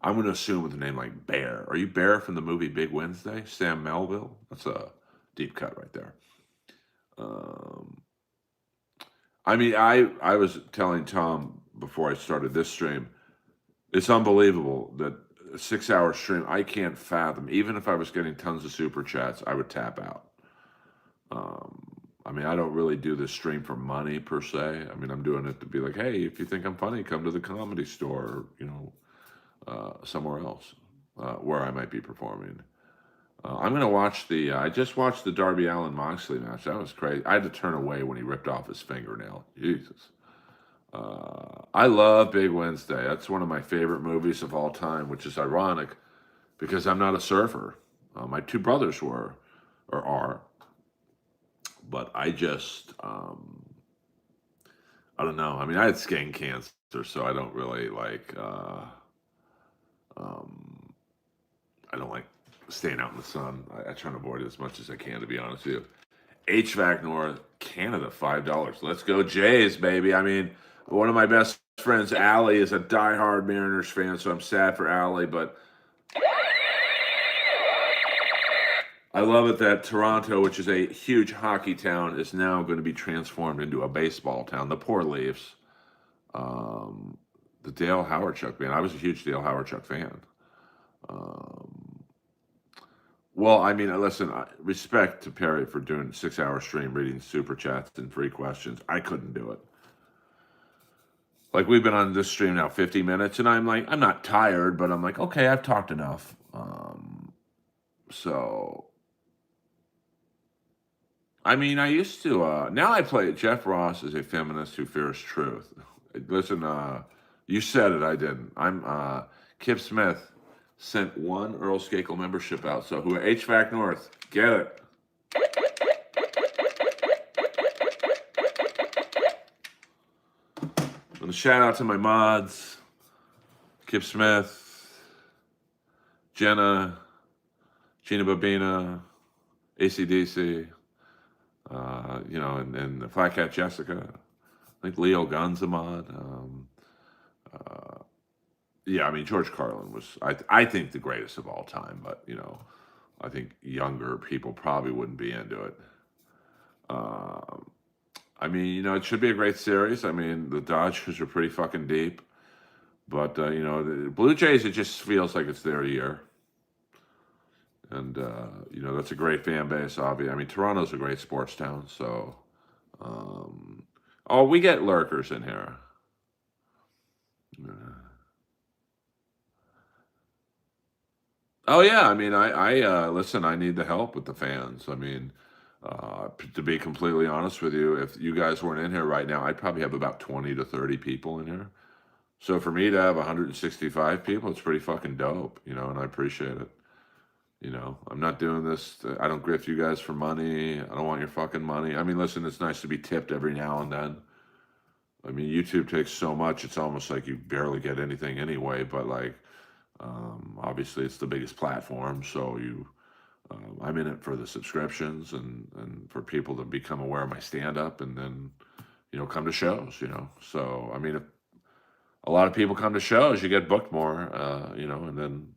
I'm going to assume with a name like Bear. Are you Bear from the movie Big Wednesday? Sam Melville. That's a deep cut right there. I mean, I was telling Tom before I started this stream, it's unbelievable that a 6-hour stream, I can't fathom. Even if I was getting tons of super chats, I would tap out. I mean, I don't really do this stream for money per se. I mean, I'm doing it to be like, hey, if you think I'm funny, come to the Comedy Store, somewhere else where I might be performing. I'm going to watch I just watched the Darby Allin Moxley match. That was crazy. I had to turn away when he ripped off his fingernail. Jesus. I love Big Wednesday. That's one of my favorite movies of all time, which is ironic because I'm not a surfer. My two brothers were, or are. But I just, I don't know. I mean, I had skin cancer, so I don't really like, I don't like staying out in the sun. I try to avoid it as much as I can, to be honest with you. HVAC North, Canada, $5. Let's go Jays, baby. I mean, one of my best friends, Allie, is a diehard Mariners fan, so I'm sad for Allie, but I love it that Toronto, which is a huge hockey town, is now going to be transformed into a baseball town. The poor Leafs. The Dale Hawerchuk band. I was a huge Dale Hawerchuk fan. Well, I mean, listen, respect to Perry for doing 6-hour stream, reading super chats and free questions. I couldn't do it. Like, we've been on this stream now 50 minutes, and I'm like, I'm not tired, but I'm like, okay, I've talked enough. So, I mean, I used to, now I play, Jeff Ross is a feminist who fears truth. Listen, you said it, I didn't. Kip Smith sent one Earl Skakel membership out. So HVAC North, get it. And a shout out to my mods, Kip Smith, Gina Babina, ACDC, and the Flat Cat Jessica. I think Leo Gunn's a mod. Yeah, I mean, George Carlin was, I think, the greatest of all time, but, I think younger people probably wouldn't be into it. I mean, it should be a great series. I mean, the Dodgers are pretty fucking deep, but the Blue Jays, it just feels like it's their year, and that's a great fan base. Obviously, I mean, Toronto's a great sports town, so. Oh, we get lurkers in here. Oh yeah, I mean, I listen. I need the help with the fans. I mean, to be completely honest with you, if you guys weren't in here right now, I'd probably have about 20 to 30 people in here. So for me to have 165 people, it's pretty fucking dope, and I appreciate it. I'm not doing this. I don't grift you guys for money. I don't want your fucking money. I mean, listen, it's nice to be tipped every now and then. I mean, YouTube takes so much; it's almost like you barely get anything anyway. But like, obviously, it's the biggest platform, so I'm in it for the subscriptions and for people to become aware of my stand up and then come to shows. So I mean, if a lot of people come to shows, you get booked more. And then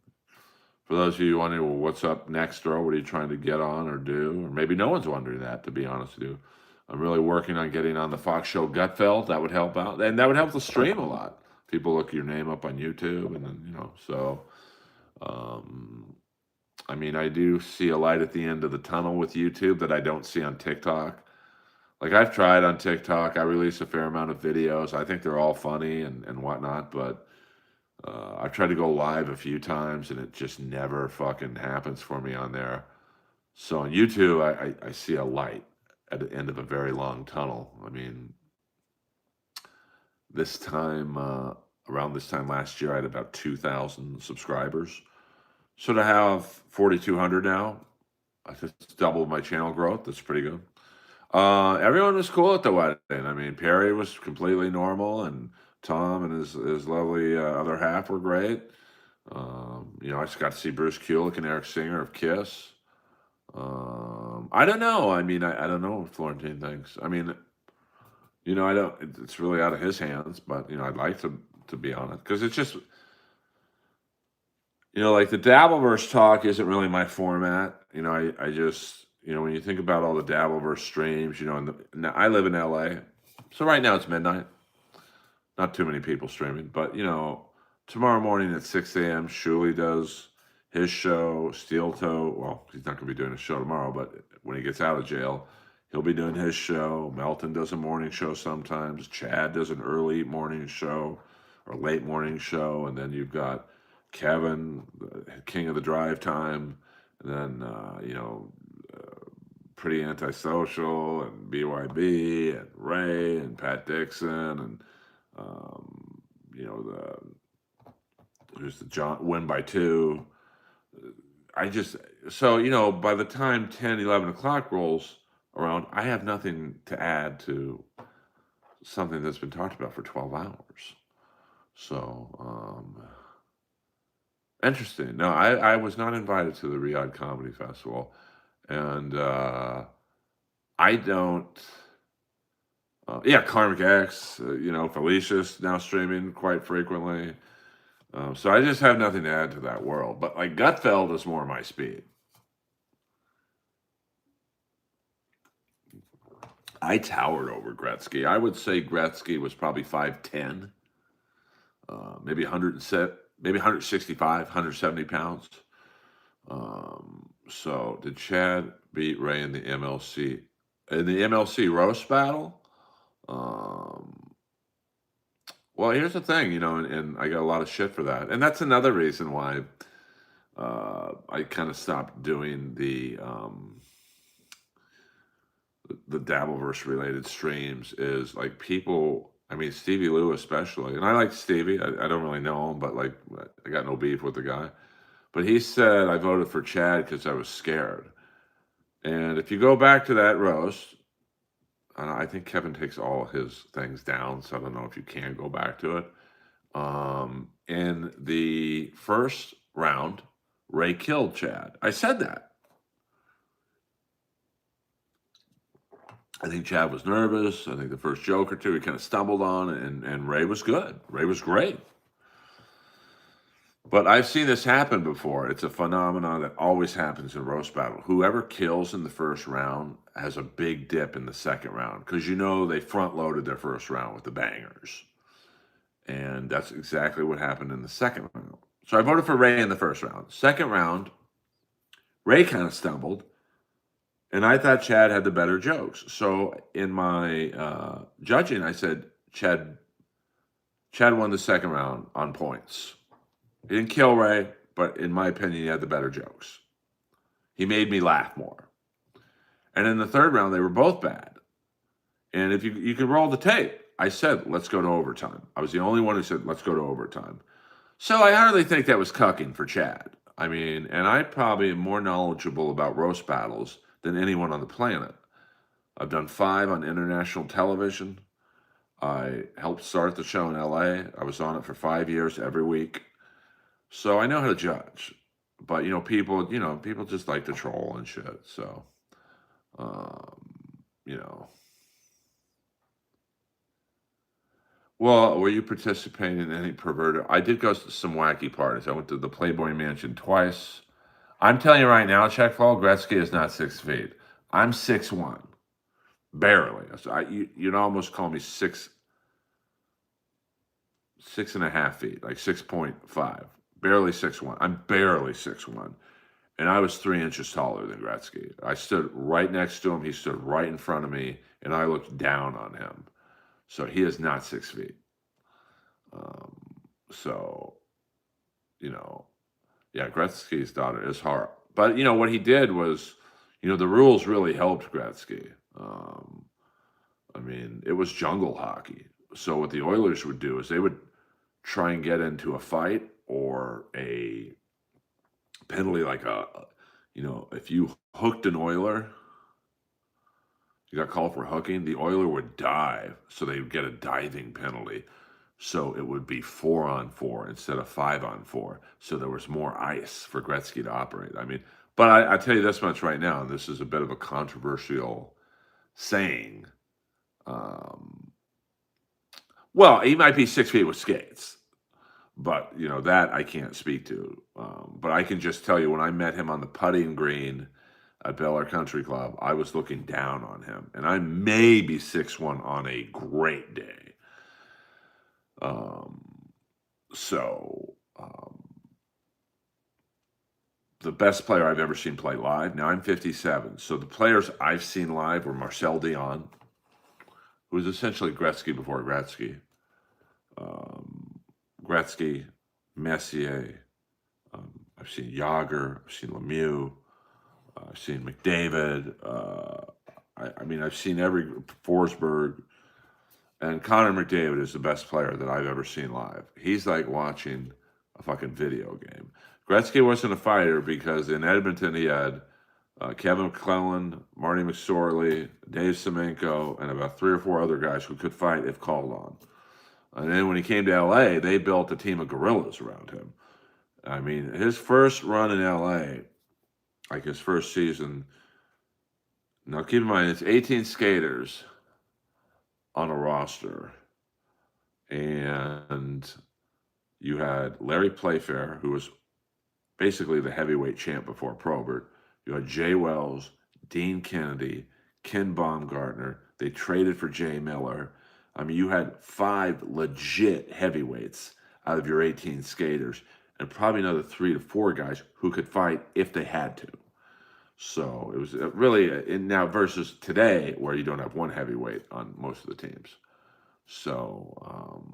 for those of you wondering, well, what's up next, Earl? What are you trying to get on or do? Or maybe no one's wondering that, to be honest with you. I'm really working on getting on the Fox show Gutfeld. That would help out. And that would help the stream a lot. People look your name up on YouTube and then, so I mean, I do see a light at the end of the tunnel with YouTube that I don't see on TikTok. Like I've tried on TikTok. I release a fair amount of videos. I think they're all funny and whatnot, but I've tried to go live a few times and it just never fucking happens for me on there. So on YouTube, I see a light at the end of a very long tunnel. I mean, this time, around this time last year, I had about 2,000 subscribers. So to have 4,200 now, I just doubled my channel growth. That's pretty good. Everyone was cool at the wedding. I mean, Perry was completely normal, and Tom and his lovely other half were great. I just got to see Bruce Kulick and Eric Singer of Kiss. I don't know. I mean, I don't know what Florentine thinks. I mean, I don't. It's really out of his hands, but I'd like to be on it because it's just, like the Dabbleverse talk isn't really my format. I just, when you think about all the Dabbleverse streams, now I live in LA, so right now it's midnight. Not too many people streaming, but tomorrow morning at 6 a.m. Shuley does his show. Steel Toe, well, he's not going to be doing a show tomorrow, but when he gets out of jail, he'll be doing his show. Melton does a morning show sometimes. Chad does an early morning show or late morning show, and then you've got Kevin, the king of the drive time, and then Pretty Antisocial and BYB and Ray and Pat Dixon and there's the John Win by Two. By the time 10, 11 o'clock rolls around, I have nothing to add to something that's been talked about for 12 hours. So, interesting. No, I was not invited to the Riyadh Comedy Festival, and I don't. Karmic X, Felicia's now streaming quite frequently. So I just have nothing to add to that world. But like Gutfeld is more my speed. I towered over Gretzky. I would say Gretzky was probably 5'10", maybe 165, 170 pounds. So did Chad beat Ray in the MLC? In the MLC roast battle? Well, here's the thing, and I got a lot of shit for that. And that's another reason why I kind of stopped doing the Dabbleverse related streams is like people, I mean, Stevie Lou especially, and I like Stevie. I don't really know him, but like I got no beef with the guy. But he said I voted for Chad because I was scared. And if you go back to that roast, and I think Kevin takes all his things down, so I don't know if you can go back to it. In the first round, Ray killed Chad. I said that. I think Chad was nervous. I think the first joke or two he kind of stumbled on, and Ray was good. Ray was great. But I've seen this happen before. It's a phenomenon that always happens in roast battle. Whoever kills in the first round has a big dip in the second round because they front loaded their first round with the bangers. And that's exactly what happened in the second round. So I voted for Ray in the first round. Second round, Ray kind of stumbled, and I thought Chad had the better jokes. So in my judging, I said Chad won the second round on points. He didn't kill Ray, but in my opinion, he had the better jokes. He made me laugh more. And in the third round, they were both bad. And if you can roll the tape, I said, let's go to overtime. I was the only one who said, let's go to overtime. So I hardly think that was cucking for Chad. I mean, and I probably am more knowledgeable about roast battles than anyone on the planet. I've done 5 on international television. I helped start the show in LA. I was on it for 5 years every week. So I know how to judge. But, people just like to troll and shit. So, you know. Well, were you participating in any perverted? I did go to some wacky parties. I went to the Playboy Mansion twice. I'm telling you right now, Czech Fall, Gretzky is not 6 feet. I'm 6'1", barely. So you'd almost call me 6.5 feet, like 6.5, barely 6'1". I'm barely 6'1", and I was 3 inches taller than Gretzky. I stood right next to him. He stood right in front of me, and I looked down on him. So he is not 6 feet. So, yeah, Gretzky's daughter is hard. But, what he did was, the rules really helped Gretzky. I mean, it was jungle hockey. So what the Oilers would do is they would try and get into a fight or a penalty like if you hooked an Oiler, you got called for hooking, the Oiler would dive, so they would get a diving penalty. So it would be 4-on-4 instead of 5-on-4. So there was more ice for Gretzky to operate. I mean, but I tell you this much right now, and this is a bit of a controversial saying. Well, he might be 6 feet with skates, but that I can't speak to. But I can just tell you, when I met him on the putting green at Bel Air Country Club, I was looking down on him, and I may be 6'1" on a great day. The best player I've ever seen play live. Now I'm 57, so the players I've seen live were Marcel Dion, who was essentially Gretzky before Gretzky. Gretzky, Messier. I've seen Yager. I've seen Lemieux. I've seen McDavid. I've seen every Forsberg. And Connor McDavid is the best player that I've ever seen live. He's like watching a fucking video game. Gretzky wasn't a fighter because in Edmonton he had Kevin McClellan, Marty McSorley, Dave Semenko, and about 3 or 4 other guys who could fight if called on. And then when he came to LA, they built a team of gorillas around him. I mean, his first run in LA, like his first season, now keep in mind, it's 18 skaters on a roster. And you had Larry Playfair, who was basically the heavyweight champ before Probert. You had Jay Wells, Dean Kennedy, Ken Baumgartner. They traded for Jay Miller. I mean, you had 5 legit heavyweights out of your 18 skaters, and probably another 3 to 4 guys who could fight if they had to. So it was really, now versus today, where you don't have one heavyweight on most of the teams. So,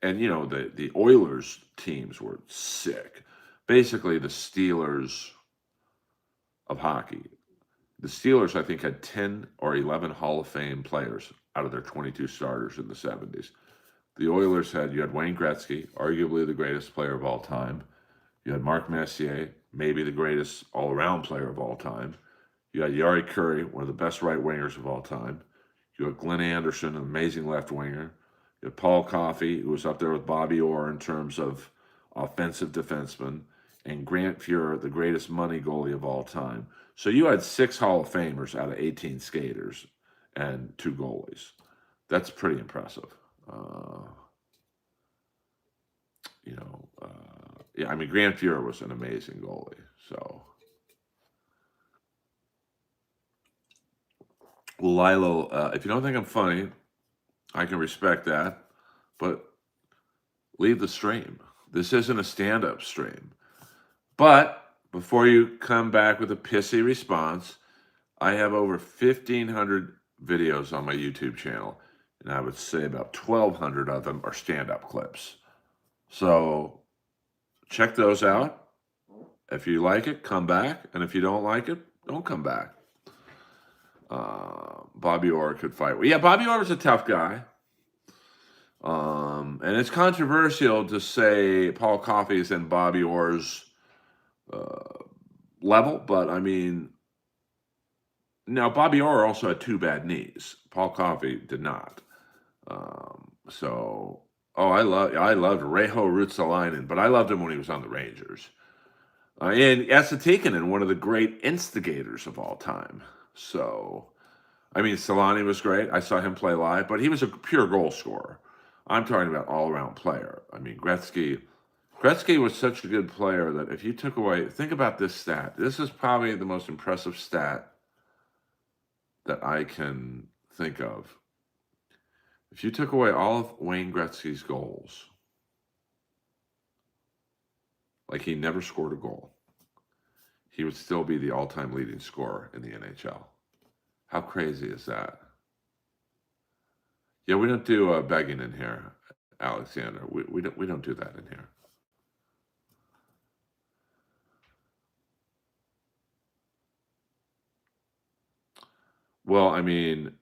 and the Oilers teams were sick. Basically, the Steelers of hockey. The Steelers, I think, had 10 or 11 Hall of Fame players out of their 22 starters in the 70s. The Oilers you had Wayne Gretzky, arguably the greatest player of all time. You had Mark Messier, maybe the greatest all-around player of all time. You had Yari Curry, one of the best right-wingers of all time. You had Glenn Anderson, an amazing left-winger. You had Paul Coffey, who was up there with Bobby Orr in terms of offensive defenseman. And Grant Fuhrer, the greatest money goalie of all time. So you had 6 Hall of Famers out of 18 skaters and 2 goalies. That's pretty impressive. yeah, I mean, Grant Fuhrer was an amazing goalie. So, well, Lilo, if you don't think I'm funny, I can respect that, but leave the stream. This isn't a stand-up stream. But before you come back with a pissy response, I have over 1,500 videos on my YouTube channel, and I would say about 1,200 of them are stand-up clips. So check those out. If you like it, come back, and if you don't like it, don't come back. Bobby Orr could fight. Yeah, Bobby Orr was a tough guy. And it's controversial to say Paul Coffey is in Bobby Orr's level, but I mean, now Bobby Orr also had 2 bad knees. Paul Coffey did not. I loved Reijo Ruotsalainen, but I loved him when he was on the Rangers. And Esa Tikkanen, one of the great instigators of all time. So, I mean, Solani was great. I saw him play live, but he was a pure goal scorer. I'm talking about all-around player. I mean, Gretzky was such a good player that if you took away, think about this stat. This is probably the most impressive stat that I can think of. If you took away all of Wayne Gretzky's goals, like he never scored a goal, he would still be the all-time leading scorer in the NHL. How crazy is that? Yeah, we don't do begging in here, Alexander. We don't do that in here. Well, I mean,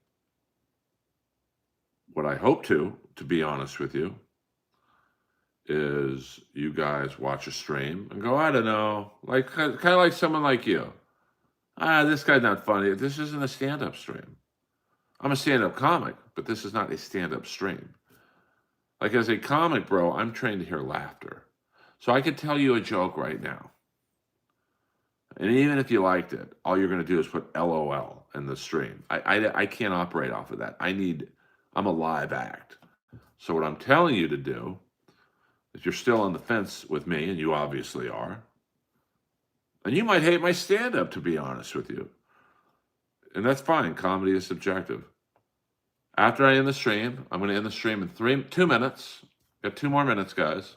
what I hope to be honest with you, is you guys watch a stream and go, I don't know, like kind of like someone like you. This guy's not funny. This isn't a stand-up stream. I'm a stand-up comic, but this is not a stand-up stream. Like as a comic, bro, I'm trained to hear laughter. So I could tell you a joke right now. And even if you liked it, all you're going to do is put LOL in the stream. I can't operate off of that. I'm a live act. So what I'm telling you to do, if you're still on the fence with me, and you obviously are, and you might hate my stand-up, to be honest with you. And that's fine. Comedy is subjective. After I end the stream, I'm going to end the stream in 2 minutes. Got 2 more minutes, guys.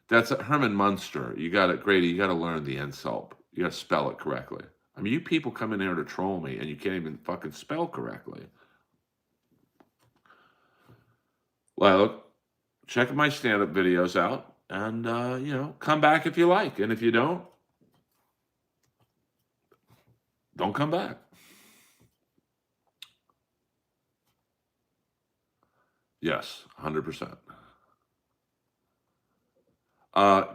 That's Herman Munster. You got it, Grady. You got to learn the insult. You got to spell it correctly. I mean, you people come in here to troll me, and you can't even fucking spell correctly. Well, look, check my stand-up videos out, and come back if you like, and if you don't come back. Yes, 100%.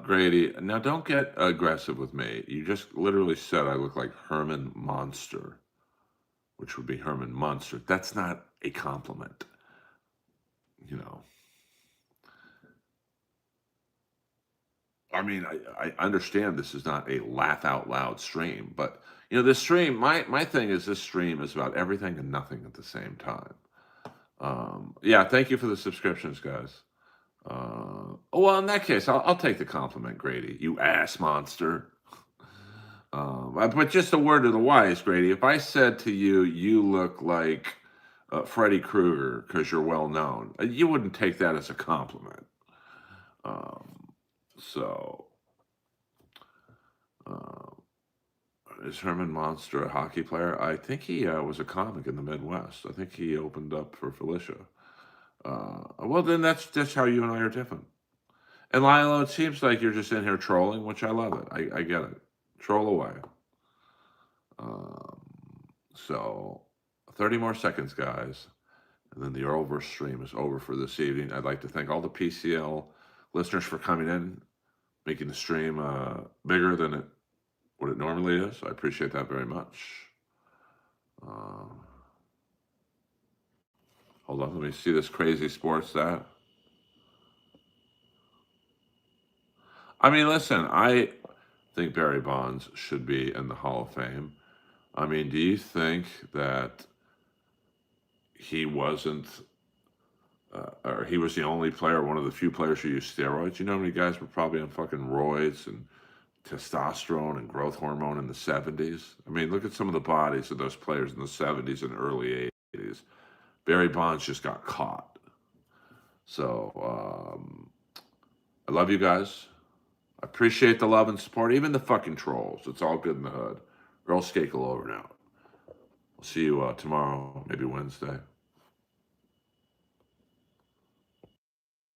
Grady, now don't get aggressive with me. You just literally said I look like Herman Monster, which would be Herman Munster. That's not a compliment. I mean, I understand this is not a laugh out loud stream, but this stream, my thing is this stream is about everything and nothing at the same time. Yeah, thank you for the subscriptions, guys. Well, in that case, I'll take the compliment, Grady. You ass monster. But just a word to the wise, Grady. If I said to you, you look like Freddy Krueger because you're well known, you wouldn't take that as a compliment. Is Herman Monster a hockey player? I think he was a comic in the Midwest. I think he opened up for Felicia. Well, then that's how you and I are different. And Lilo, it seems like you're just in here trolling, which I love it. I get it. Troll away. So 30 more seconds, guys. And then the Earlverse stream is over for this evening. I'd like to thank all the PCL listeners for coming in, making the stream bigger than what it normally is. I appreciate that very much. Hold on, let me see this crazy sports stat. I mean, listen, I think Barry Bonds should be in the Hall of Fame. I mean, do you think that he wasn't or he was the only player, one of the few players who used steroids. You know how many guys were probably on fucking roids and testosterone and growth hormone in the 70s? I mean, look at some of the bodies of those players in the 70s and early 80s. Barry Bonds just got caught. So, I love you guys. I appreciate the love and support, even the fucking trolls. It's all good in the hood. Earl Skakel over now. I'll see you tomorrow, maybe Wednesday.